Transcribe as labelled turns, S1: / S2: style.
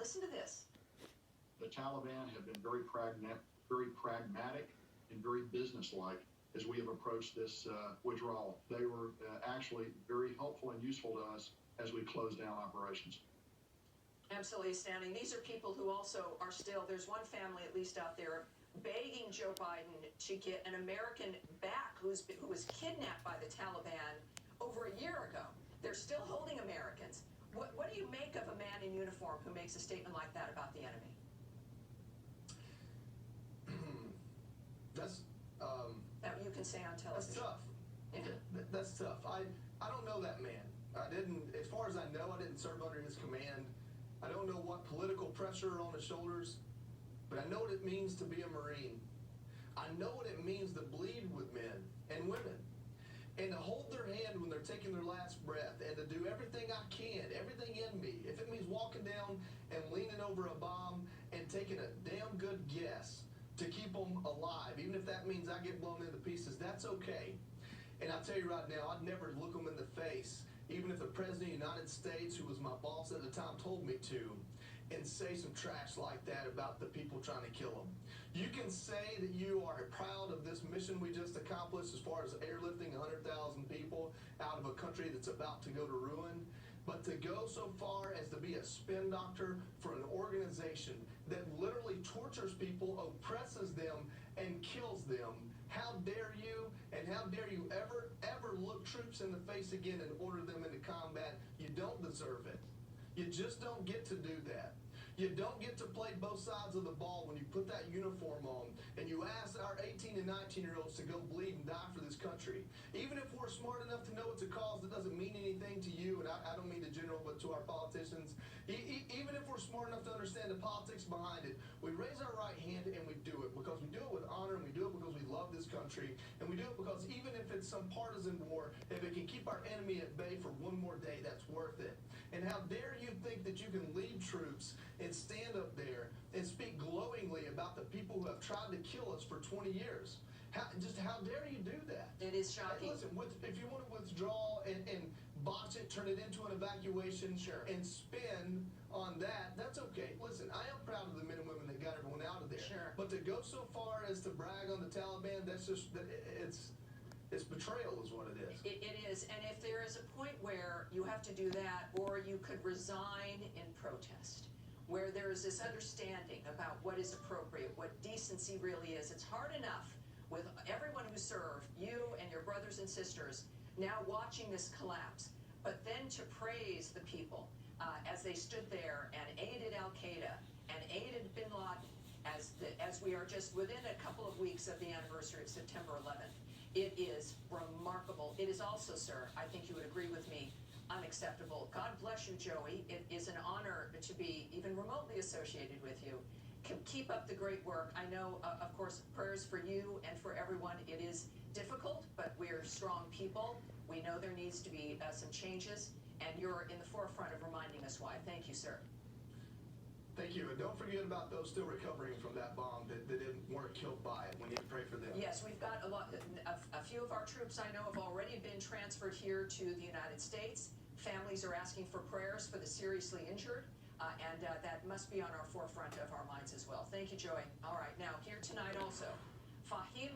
S1: Listen to this.
S2: The Taliban have been very pragmatic and very businesslike as we have approached this withdrawal. They were actually very helpful and useful to us as we closed down operations.
S1: Absolutely astounding. These are people who also are still, there's one family at least out there begging Joe Biden to get an American back who was kidnapped by the Taliban over a year ago. They're still holding Americans. What do you make of a man in uniform who makes a statement like that about the enemy?
S3: That's
S1: that you can say on television.
S3: That's tough.
S1: Yeah.
S3: That's tough. I don't know that man. I didn't, as far as I know, I didn't serve under his command. I don't know what political pressure on his shoulders, but I know what it means to be a Marine. I know what it means to bleed with men and women, and to hold their hand when they're taking their last breath, and to do everything I can, everything in me. If it means walking down and leaning over a bomb and taking a damn good guess to keep them alive, even if that means I get blown into pieces, that's okay. And I tell you right now, I'd never look them in the face, even if the President of the United States, who was my boss at the time, told me to, and say some trash like that about the people trying to kill them. You can say that you are proud of this mission we just accomplished as far as airlifting 100,000 people out of a country that's about to go to ruin, but to go so far as to be a spin doctor for an organization that literally tortures people, oppresses them, and kills them, how dare you, and how dare you ever look troops in the face again and order them into combat? You don't deserve it. You just don't get to do that. You don't get to play both sides of the ball when you put that uniform on and you ask our 18 and 19-year-olds to go bleed and die for this country. Even if we're smart enough to know it's a cause that doesn't mean anything to you, and I don't mean to general, but to our politicians, even if we're smart enough to understand the politics behind it, we raise our right hand and we do it because we do it with honor, and we do it because we love this country, and we do it because even if it's some partisan war, if it can keep our enemy at bay for one more day, that's worth it. And how dare you think that you can lead troops and stand up there and speak glowingly about the people who have tried to kill us for 20 years? How dare you do that?
S1: It is shocking.
S3: Listen, if you want to withdraw and botch it, turn it into an evacuation,
S1: sure,
S3: and spin on that, that's okay. Listen, I am proud of the men and women that got everyone out of there.
S1: Sure.
S3: But to go so far as to brag on the Taliban, that's just, it's betrayal is what it is.
S1: It is, and if there is a point where you have to do that, or you could resign in protest, where there is this understanding about what is appropriate, what decency really is. It's hard enough with everyone who served, you and your brothers and sisters, now watching this collapse, but then to praise the people as they stood there and aided Al-Qaeda and aided bin Laden as we are just within a couple of weeks of the anniversary of September 11th. It is remarkable. It is also, sir, I think you would agree with me, unacceptable. God bless you, Joey. It is an honor to be even remotely associated with you. Keep up the great work. I know, of course, prayers for you and for everyone. It is difficult, but we're strong people. We know there needs to be some changes, and you're in the forefront of reminding us why. Thank you, sir.
S3: Thank you, and don't forget about those still recovering from that bomb that weren't killed by it. We need to pray for them.
S1: Yes, we've got a few of our troops I know have already been transferred here to the United States. Families are asking for prayers for the seriously injured, and that must be on our forefront of our minds as well. Thank you, Joey. All right, now here tonight also, Fahim